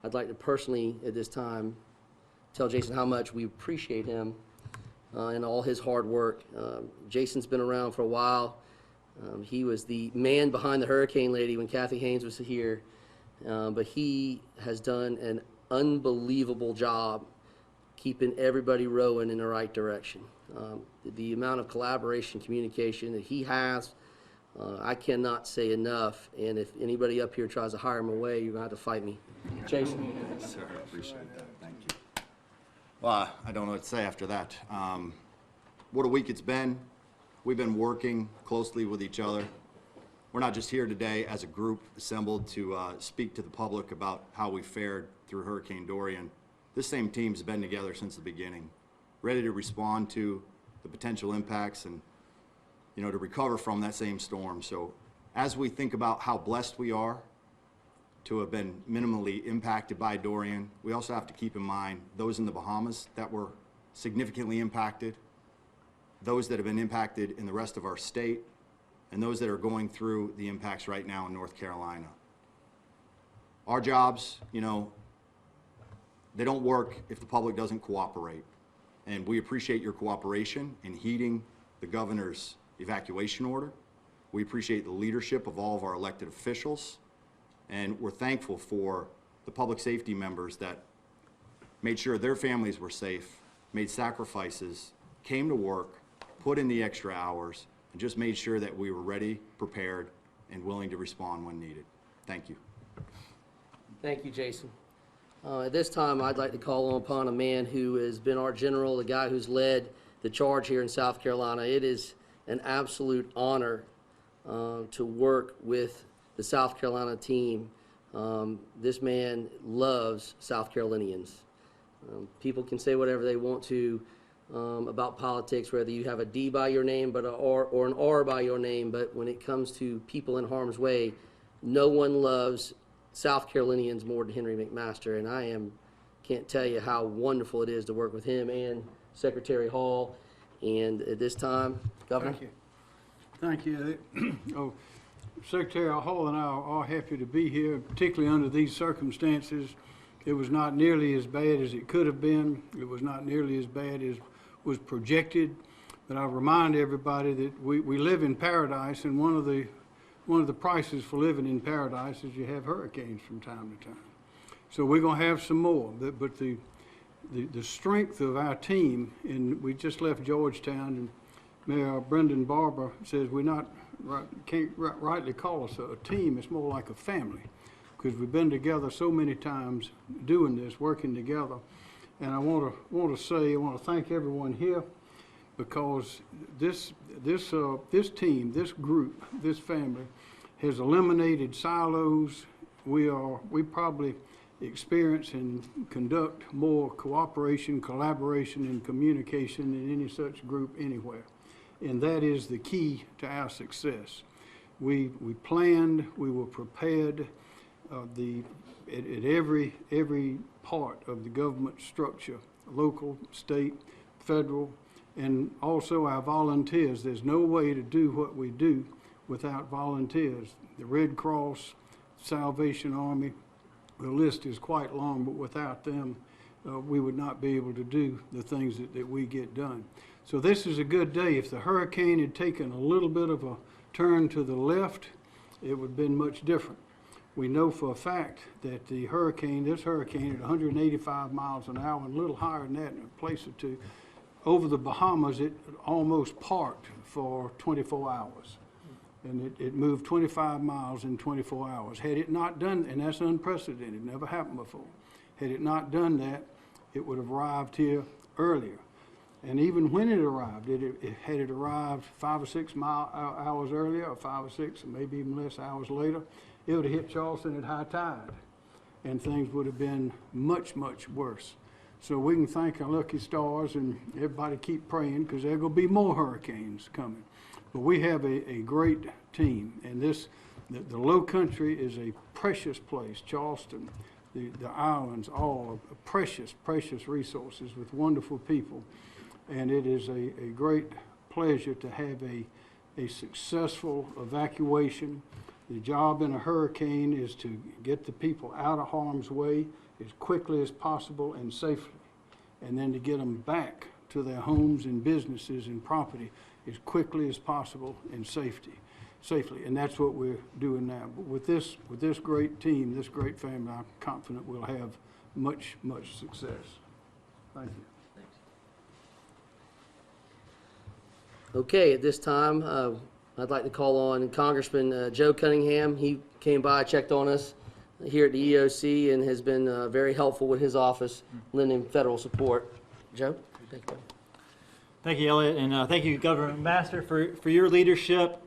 I'd like to personally, at this time, tell Jason how much we appreciate him and all his hard work. Jason's been around for a while. He was the man behind the Hurricane Lady when Kathy Haynes was here, but he has done an unbelievable job keeping everybody rowing in the right direction. The amount of collaboration, communication that he has, I cannot say enough, and if anybody up here tries to hire him away, you're going to have to fight me. Jason. Yes, sir. I appreciate that. Thank you. Well, I don't know what to say after that. What a week it's been. We've been working closely with each other. We're not just here today as a group assembled to speak to the public about how we fared through Hurricane Dorian. This same team's been together since the beginning, ready to respond to the potential impacts and, you know, to recover from that same storm. So as we think about how blessed we are to have been minimally impacted by Dorian, we also have to keep in mind those in the Bahamas that were significantly impacted, those that have been impacted in the rest of our state, and those that are going through the impacts right now in North Carolina. Our jobs, you know, they don't work if the public doesn't cooperate. And we appreciate your cooperation in heeding the governor's evacuation order. We appreciate the leadership of all of our elected officials. And we're thankful for the public safety members that made sure their families were safe, made sacrifices, came to work, put in the extra hours, and just made sure that we were ready, prepared, and willing to respond when needed. Thank you. Thank you, Jason. At this time, I'd like to call upon a man who has been our general, the guy who's led the charge here in South Carolina. It is an absolute honor to work with the South Carolina team. This man loves South Carolinians. People can say whatever they want to about politics, whether you have a D by your name but or an R by your name, but when it comes to people in harm's way, no one loves South Carolinians more than Henry McMaster, and can't tell you how wonderful it is to work with him and Secretary Hall. And at this time, Governor. Thank you. Thank you. Secretary Hall and I are happy to be here, particularly under these circumstances. It was not nearly as bad as it could have been. It was not nearly as bad as was projected. But I remind everybody that we live in paradise, and one of the prices for living in paradise is you have hurricanes from time to time. So we're going to have some more. But the strength of our team, and we just left Georgetown, and Mayor Brendan Barber says can't rightly call us a team. It's more like a family, because we've been together so many times doing this, working together. And I want to thank everyone here, because this team, this group, this family has eliminated silos. We probably experience and conduct more cooperation, collaboration, and communication than any such group anywhere. And that is the key to our success. We planned, we were prepared. At every part of the government structure, local, state, federal, and also our volunteers. There's no way to do what we do without volunteers. The Red Cross, Salvation Army, the list is quite long, but without them, we would not be able to do the things that we get done. So this is a good day. If the hurricane had taken a little bit of a turn to the left, it would have been much different. We know for a fact that this hurricane at 185 miles an hour and a little higher than that in a place or two, over the Bahamas, it almost parked for 24 hours. And it moved 25 miles in 24 hours. Had it not done, and that's unprecedented, never happened before. Had it not done that, it would have arrived here earlier. And even when it arrived, had it arrived 5 or 6 hours earlier, or 5 or 6, or maybe even less hours later, it would have hit Charleston at high tide, and things would have been much, much worse. So we can thank our lucky stars, and everybody keep praying, because there are going to be more hurricanes coming. But we have a great team, and the low country is a precious place. Charleston, the islands, all are precious, precious resources with wonderful people. And it is a great pleasure to have a successful evacuation. The job in a hurricane is to get the people out of harm's way as quickly as possible and safely, and then to get them back to their homes and businesses and property as quickly as possible and safely. And that's what we're doing now. But with this great team, this great family, I'm confident we'll have much success. Thank you. Okay, at this time, I'd like to call on Congressman Joe Cunningham. He came by, checked on us here at the EOC, and has been very helpful with his office, lending federal support. Joe? Thank you. Thank you, Elliot, and thank you, Governor McMaster, for your leadership.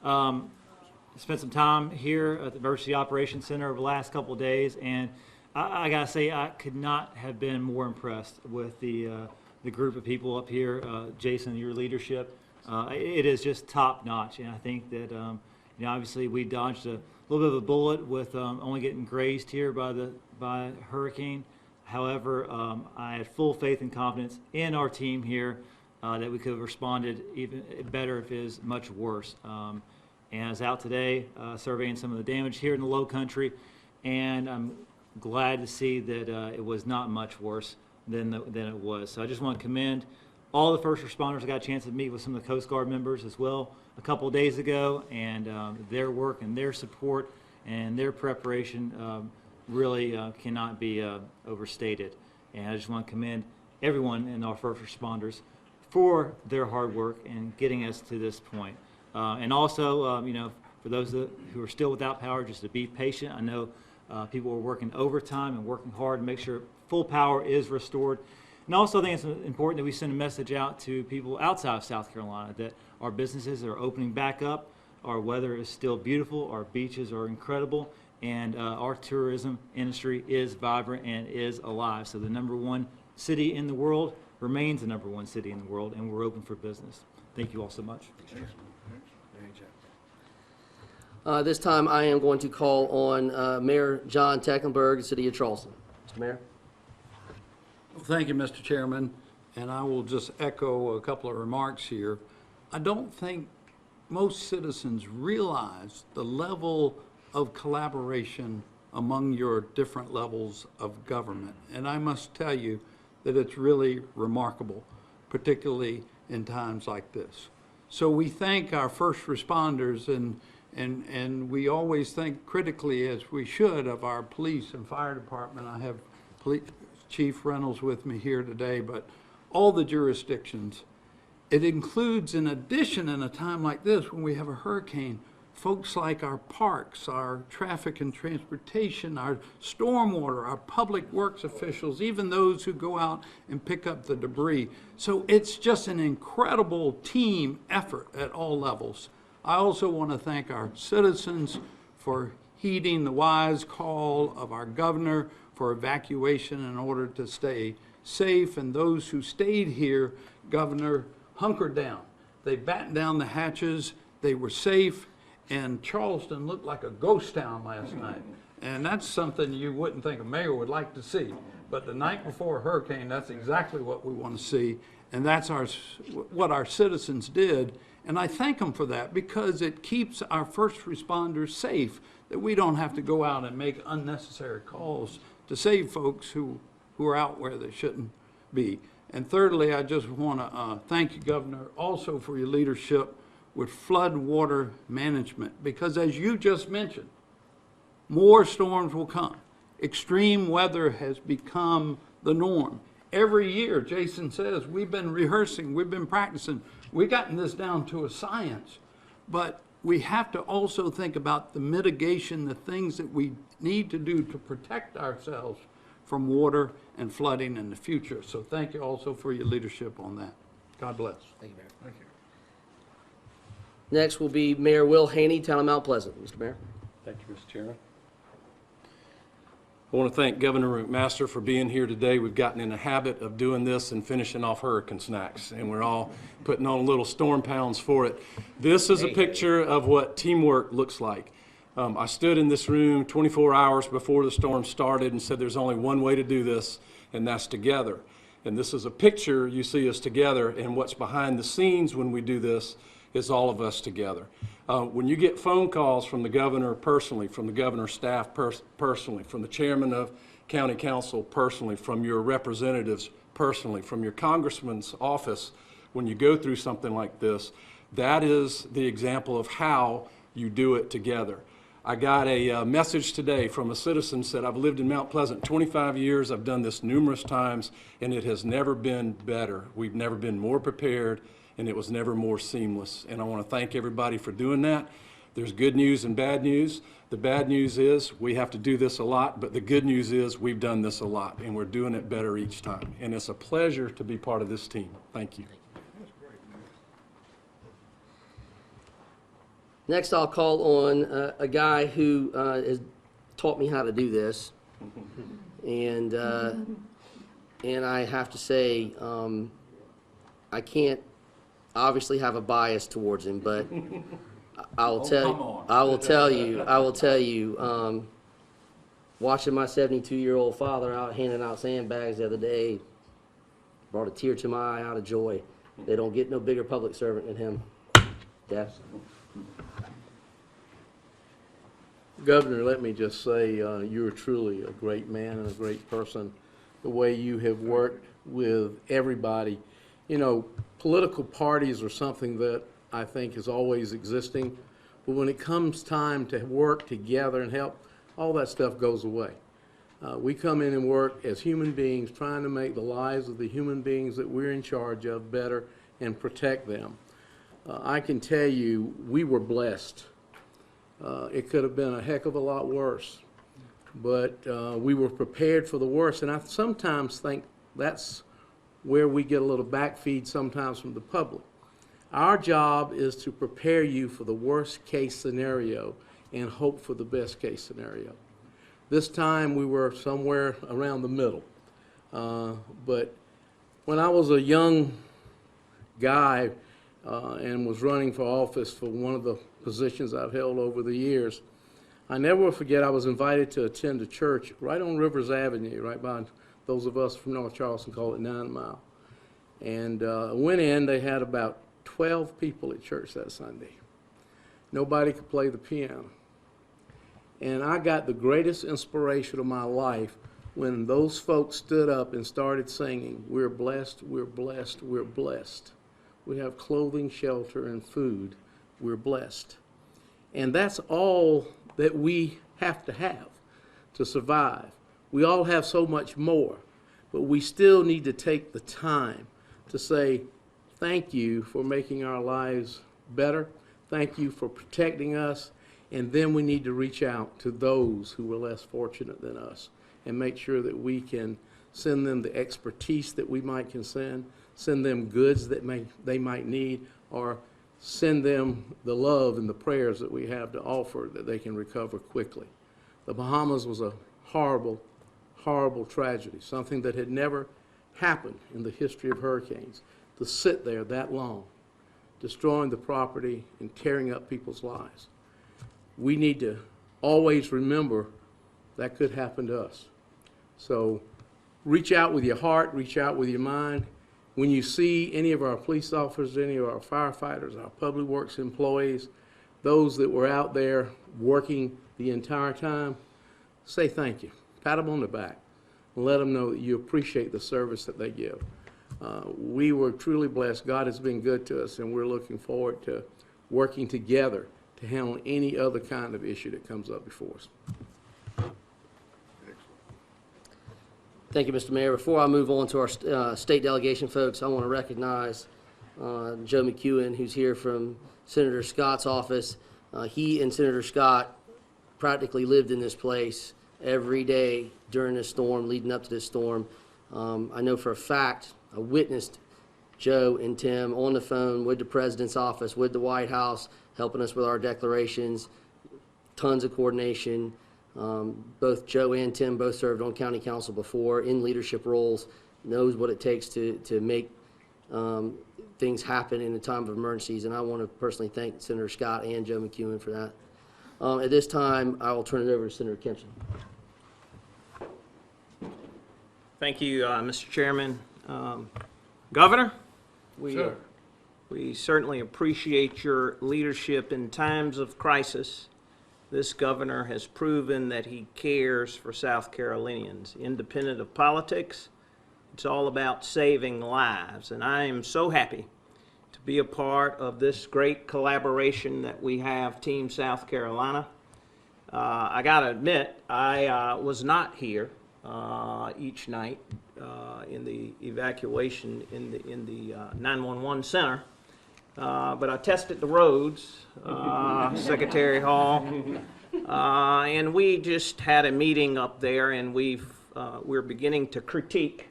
Spent some time here at the Emergency Operations Center over the last couple of days, and I gotta say, I could not have been more impressed with the group of people up here. Jason, your leadership, it is just top notch, and I think that obviously we dodged a little bit of a bullet with only getting grazed here by hurricane. However, I had full faith and confidence in our team here that we could have responded even better if it was much worse. And I was out today surveying some of the damage here in the Low Country, and I'm glad to see that it was not much worse than it was. So I just want to commend all the first responders. I got a chance to meet with some of the Coast Guard members as well a couple of days ago, and their work and their support and their preparation really cannot be overstated. And I just want to commend everyone in our first responders for their hard work in getting us to this point. And also, for those who are still without power, just to be patient. I know people are working overtime and working hard to make sure full power is restored. And also, I think it's important that we send a message out to people outside of South Carolina that our businesses are opening back up, our weather is still beautiful, our beaches are incredible, and our tourism industry is vibrant and is alive. So the #1 city in the world remains the #1 city in the world, and we're open for business. Thank you all so much. This time, I am going to call on Mayor John Tecklenburg, City of Charleston. Mr. Mayor? Well, thank you, Mr. Chairman, and I will just echo a couple of remarks here. I don't think most citizens realize the level of collaboration among your different levels of government, and I must tell you that it's really remarkable, particularly in times like this. So we thank our first responders, and we always think critically, as we should, of our police and fire department. I have Chief Reynolds with me here today, but all the jurisdictions. It includes, in addition, in a time like this, when we have a hurricane, folks like our parks, our traffic and transportation, our stormwater, our public works officials, even those who go out and pick up the debris. So it's just an incredible team effort at all levels. I also want to thank our citizens for heeding the wise call of our governor for evacuation in order to stay safe, and those who stayed here, Governor, hunkered down. They battened down the hatches, they were safe, and Charleston looked like a ghost town last night. And that's something you wouldn't think a mayor would like to see. But the night before a hurricane, that's exactly what we want to see. And that's what our citizens did. And I thank them for that, because it keeps our first responders safe, that we don't have to go out and make unnecessary calls to save folks who are out where they shouldn't be. And thirdly, I just want to thank you, Governor, also for your leadership with flood water management, because as you just mentioned, more storms will come. Extreme weather has become the norm. Every year, Jason says, we've been rehearsing, we've been practicing, we've gotten this down to a science, but we have to also think about the mitigation, the things that we need to do to protect ourselves from water and flooding in the future. So thank you also for your leadership on that. God bless. Thank you, Mayor. Thank you. Next will be Mayor Will Haney, Town of Mount Pleasant. Mr. Mayor? Thank you, Mr. Chairman. I want to thank Governor McMaster for being here today. We've gotten in the habit of doing this and finishing off hurricane snacks, and we're all putting on little storm pounds for it. This is a picture of what teamwork looks like. I stood in this room 24 hours before the storm started and said there's only one way to do this, and that's together. And this is a picture you see us together, and what's behind the scenes when we do this is all of us together. When you get phone calls from the governor personally, from the governor's staff personally, from the chairman of county council personally, from your representatives personally, from your congressman's office, when you go through something like this, that is the example of how you do it together. I got a message today from a citizen said, I've lived in Mount Pleasant 25 years, I've done this numerous times, and it has never been better. We've never been more prepared, and it was never more seamless. And I want to thank everybody for doing that. There's good news and bad news. The bad news is we have to do this a lot, but the good news is we've done this a lot, and we're doing it better each time. And it's a pleasure to be part of this team. Thank you. Next, I'll call on a guy who has taught me how to do this, and I have to say, I can't obviously have a bias towards him, but I will tell you, watching my 72-year-old father out handing out sandbags the other day brought a tear to my eye out of joy. They don't get no bigger public servant than him. Yes. Governor, let me just say, you're truly a great man and a great person. The way you have worked with everybody. You know, political parties are something that I think is always existing, but when it comes time to work together and help, all that stuff goes away. We come in and work as human beings, trying to make the lives of the human beings that we're in charge of better and protect them. I can tell you, we were blessed. It could have been a heck of a lot worse, but we were prepared for the worst, and I sometimes think that's where we get a little backfeed sometimes from the public. Our job is to prepare you for the worst case scenario and hope for the best case scenario. This time we were somewhere around the middle, but when I was a young guy and was running for office for one of the positions I've held over the years, I never will forget I was invited to attend a church right on Rivers Avenue, right by, those of us from North Charleston call it 9 Mile. And I went in, they had about 12 people at church that Sunday. Nobody could play the piano. And I got the greatest inspiration of my life when those folks stood up and started singing, "We're blessed, we're blessed, we're blessed. We have clothing, shelter, and food. We're blessed." And that's all that we have to survive. We all have so much more, but we still need to take the time to say, thank you for making our lives better. Thank you for protecting us. And then we need to reach out to those who were less fortunate than us and make sure that we can send them the expertise that we might can send them goods that they might need, or send them the love and the prayers that we have to offer that they can recover quickly. The Bahamas was a horrible, horrible tragedy, something that had never happened in the history of hurricanes, to sit there that long, destroying the property and tearing up people's lives. We need to always remember that could happen to us. So reach out with your heart, reach out with your mind. When you see any of our police officers, any of our firefighters, our public works employees, those that were out there working the entire time, say thank you. Pat them on the back and let them know that you appreciate the service that they give. We were truly blessed. God has been good to us, and we're looking forward to working together to handle any other kind of issue that comes up before us. Thank you, Mr. Mayor. Before I move on to our state delegation folks, I want to recognize Joe McEwen, who's here from Senator Scott's office. He and Senator Scott practically lived in this place every day during this storm, leading up to this storm. I know for a fact, I witnessed Joe and Tim on the phone with the president's office, with the White House, helping us with our declarations, tons of coordination. Both Joe and Tim both served on county council before in leadership roles, knows what it takes to make things happen in a time of emergencies, and I want to personally thank Senator Scott and Joe McEwen for that. At this time, I will turn it over to Senator Kempson. Thank you, Mr. Chairman. Governor, Sir. we certainly appreciate your leadership in times of crisis. this governor has proven that he cares for South Carolinians, independent of politics. It's all about saving lives, and I am so happy to be a part of this great collaboration that we have, Team South Carolina. I gotta admit, I was not here each night in the evacuation in the 911 center, but I tested the roads, Secretary Hall, and we just had a meeting up there, and we're beginning to critique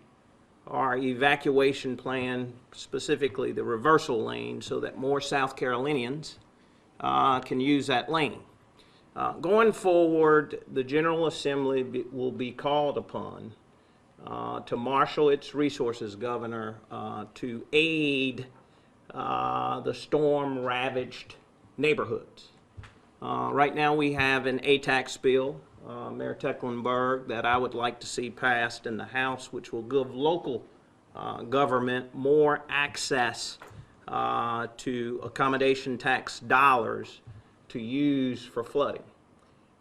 our evacuation plan, specifically the reversal lane, so that more South Carolinians can use that lane. Going forward, the General Assembly will be called upon to marshal its resources, Governor, to aid the storm-ravaged neighborhoods. Right now we have an ATAX bill, Mayor Tecklenburg, that I would like to see passed in the House, which will give local government more access to accommodation tax dollars to use for flooding.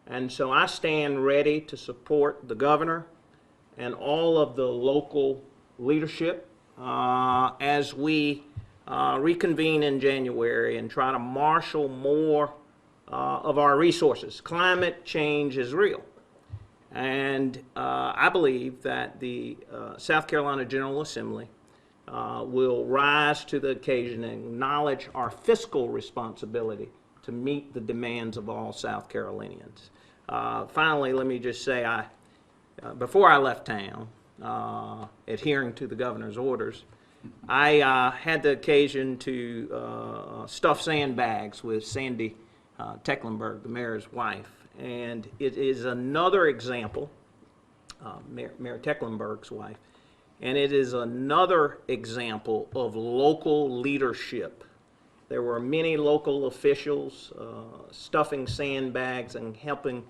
And so I stand ready to support the governor and all of the local leadership as we reconvene in January and try to marshal more of our resources. Climate change is real. And I believe that the South Carolina General Assembly will rise to the occasion and acknowledge our fiscal responsibility to meet the demands of all South Carolinians. Finally, let me just say, before I left town, adhering to the governor's orders, I had the occasion to stuff sandbags with Sandy Tecklenburg, the mayor's wife. And it is another example, Mayor Tecklenburg's wife, and it is another example of local leadership. There were many local officials stuffing sandbags and helping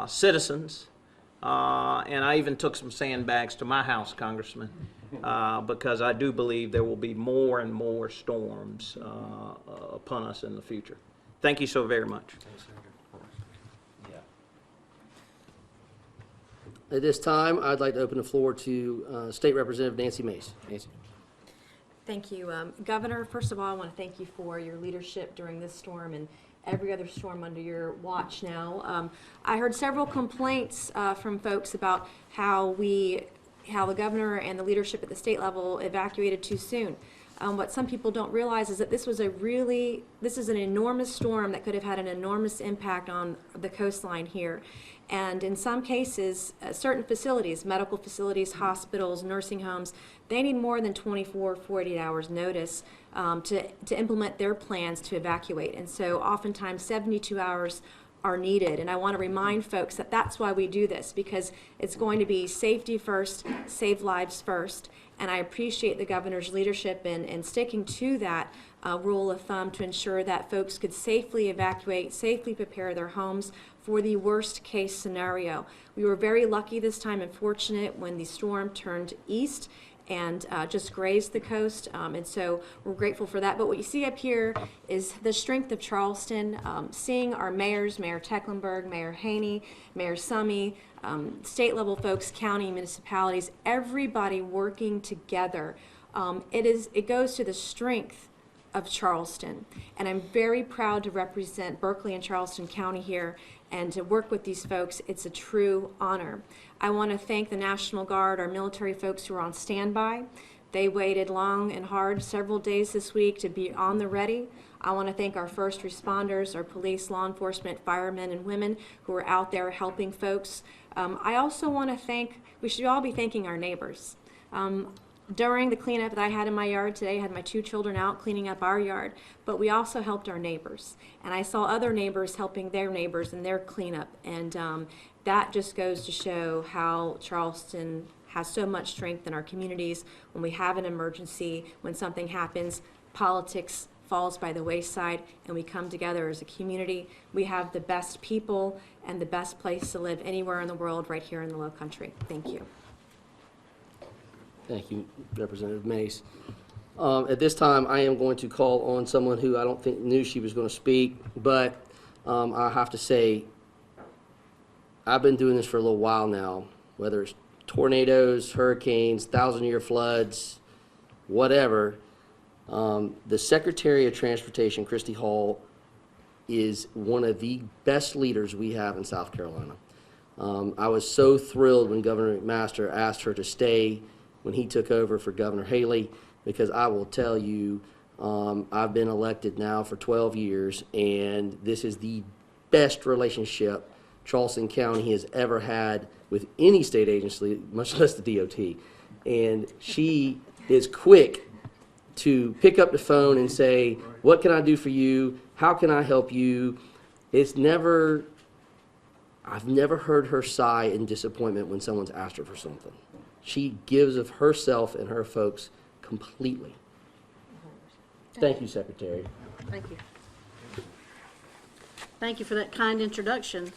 citizens. And I even took some sandbags to my house, Congressman, because I do believe there will be more and more storms upon us in the future. Thank you so very much. At this time, I'd like to open the floor to State Representative Nancy Mace. Nancy. Thank you. Governor, first of all, I want to thank you for your leadership during this storm and every other storm under your watch now. I heard several complaints from folks about how the governor and the leadership at the state level evacuated too soon. What some people don't realize is that this is an enormous storm that could have had an enormous impact on the coastline here. And in some cases, certain facilities, medical facilities, hospitals, nursing homes, they need more than 24, 48 hours notice to implement their plans to evacuate. And so oftentimes 72 hours are needed. And I want to remind folks that that's why we do this, because it's going to be safety first, save lives first. And I appreciate the governor's leadership in sticking to that rule of thumb to ensure that folks could safely evacuate, safely prepare their homes for the worst case scenario. We were very lucky this time and fortunate when the storm turned east and just grazed the coast, and so we're grateful for that. But what you see up here is the strength of Charleston, seeing our mayors, Mayor Tecklenburg, Mayor Haney, Mayor Summey, state level folks, county, municipalities, everybody working together. It goes to the strength of Charleston, and I'm very proud to represent Berkeley and Charleston County here and to work with these folks. It's a true honor. I want to thank the National Guard, our military folks who are on standby. They waited long and hard, several days this week, to be on the ready. I want to thank our first responders, our police, law enforcement, firemen and women who are out there helping folks. I also want to thank, we should all be thanking our neighbors. During the cleanup that I had in my yard today, I had my 2 children out cleaning up our yard, but we also helped our neighbors. And I saw other neighbors helping their neighbors in their cleanup. And that just goes to show how Charleston has so much strength in our communities. When we have an emergency, when something happens, politics falls by the wayside and we come together as a community. We have the best people and the best place to live anywhere in the world right here in the Lowcountry. Thank you. Thank you, Representative Mace. At this time, I am going to call on someone who I don't think knew she was going to speak, but I have to say I've been doing this for a little while now, whether it's tornadoes, hurricanes, 1,000-year floods, whatever. The Secretary of Transportation, Christy Hall, is one of the best leaders we have in South Carolina. I was so thrilled when Governor McMaster asked her to stay when he took over for Governor Haley, because I will tell you, I've been elected now for 12 years, and this is the best relationship Charleston County has ever had with any state agency, much less the DOT. And she is quick to pick up the phone and say, what can I do for you? How can I help you? I've never heard her sigh in disappointment when someone's asked her for something. She gives of herself and her folks completely. Thank you, Secretary. Thank you. Thank you for that kind introduction.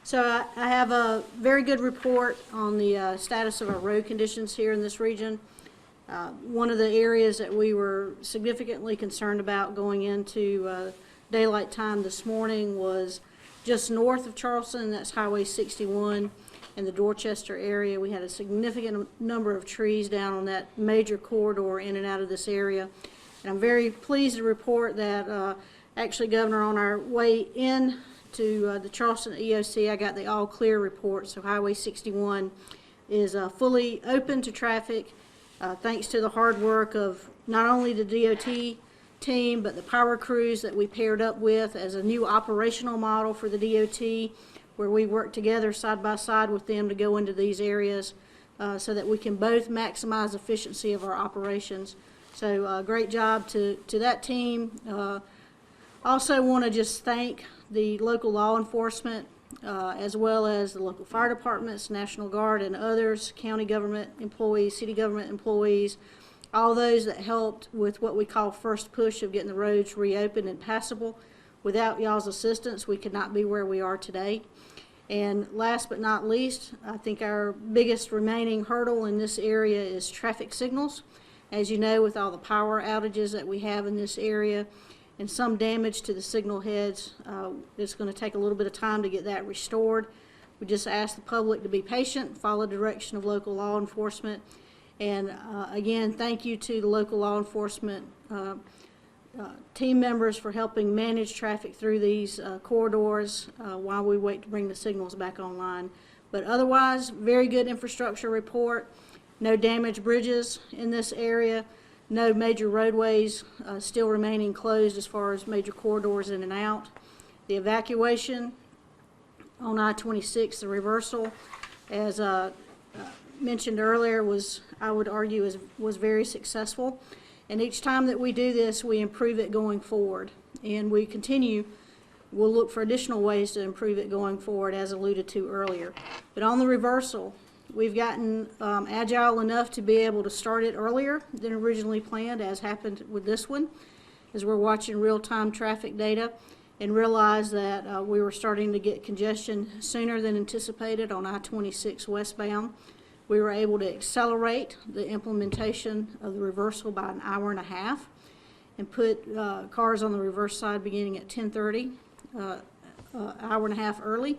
So I have a very good report on the status of our road conditions here in this region. One of the areas that we were significantly concerned about going into daylight time this morning was just north of Charleston, that's Highway 61 in the Dorchester area. We had a significant number of trees down on that major corridor in and out of this area. And I'm very pleased to report that actually, Governor, on our way in to the Charleston EOC, I got the all clear report. So Highway 61 is fully open to traffic thanks to the hard work of not only the DOT team, but the power crews that we paired up with as a new operational model for the DOT, where we work together side by side with them to go into these areas so that we can both maximize efficiency of our operations. So great job to that team. Also want to just thank the local law enforcement as well as the local fire departments, National Guard, and others, county government employees, city government employees, all those that helped with what we call first push of getting the roads reopened and passable. Without y'all's assistance, we could not be where we are today. And last but not least, I think our biggest remaining hurdle in this area is traffic signals. As you know, with all the power outages that we have in this area and some damage to the signal heads, it's going to take a little bit of time to get that restored. We just ask the public to be patient, follow the direction of local law enforcement. And again, thank you to the local law enforcement team members for helping manage traffic through these corridors while we wait to bring the signals back online. But otherwise, very good infrastructure report. No damaged bridges in this area. No major roadways still remaining closed as far as major corridors in and out. The evacuation on I-26, the reversal, as mentioned earlier, I would argue, was very successful. And each time that we do this, we improve it going forward. And we'll look for additional ways to improve it going forward, as alluded to earlier. But on the reversal, we've gotten agile enough to be able to start it earlier than originally planned, as happened with this one, as we're watching real-time traffic data and realized that we were starting to get congestion sooner than anticipated on I-26 westbound. We were able to accelerate the implementation of the reversal by an hour and a half and put cars on the reverse side beginning at 10:30, hour and a half early.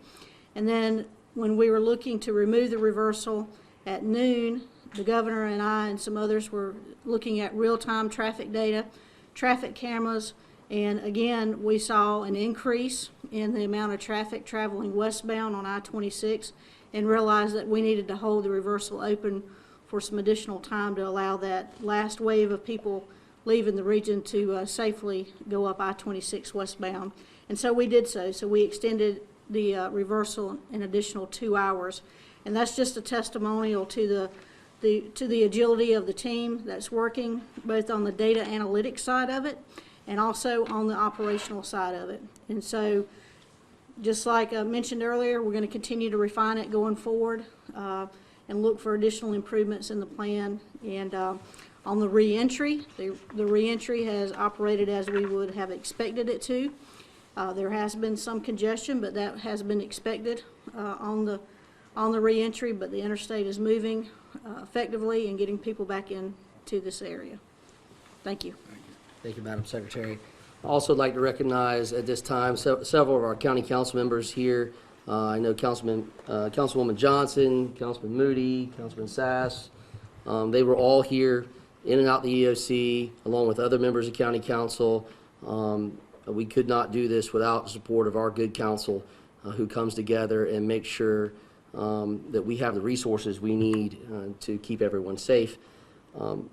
And then when we were looking to remove the reversal at noon, the governor and I and some others were looking at real-time traffic data, traffic cameras, and again, we saw an increase in the amount of traffic traveling westbound on I-26 and realized that we needed to hold the reversal open for some additional time to allow that last wave of people leaving the region to safely go up I-26 westbound. And so we did so. So we extended the reversal an additional 2 hours. And that's just a testimonial to the agility of the team that's working both on the data analytics side of it and also on the operational side of it. And so just like I mentioned earlier, we're going to continue to refine it going forward and look for additional improvements in the plan. And on the reentry, the reentry has operated as we would have expected it to. There has been some congestion, but that has been expected on the reentry. But the interstate is moving effectively and getting people back into this area. Thank you. Thank you, Madam Secretary. I'd also like to recognize at this time several of our county council members here I know Councilwoman Johnson, Councilman Moody, Councilman Sass, they were all here in and out the EOC, along with other members of County Council. We could not do this without the support of our good council who comes together and makes sure that we have the resources we need to keep everyone safe.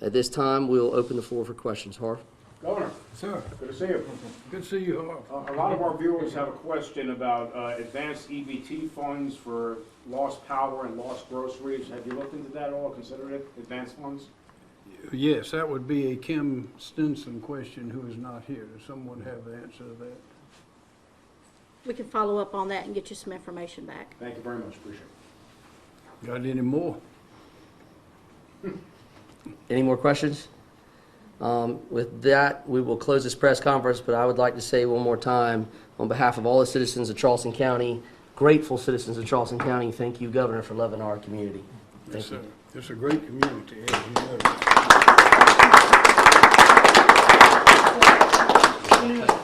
At this time, we'll open the floor for questions. Harv? Governor, Sir, good to see you. good to see you, Harv. A lot of our viewers have a question about advanced EBT funds for lost power and lost groceries. Have you looked into that at all, considered it, advanced funds? Yes, that would be a Kim Stinson question who is not here. Does someone have the answer to that? We can follow up on that and get you some information back. Thank you very much, appreciate it. Got any more? Any more questions? With that, we will close this press conference, but I would like to say one more time, on behalf of all the citizens of Charleston County, grateful citizens of Charleston County, thank you, Governor, for loving our community. Yes, Thank you. sir. It's a great community, as you know.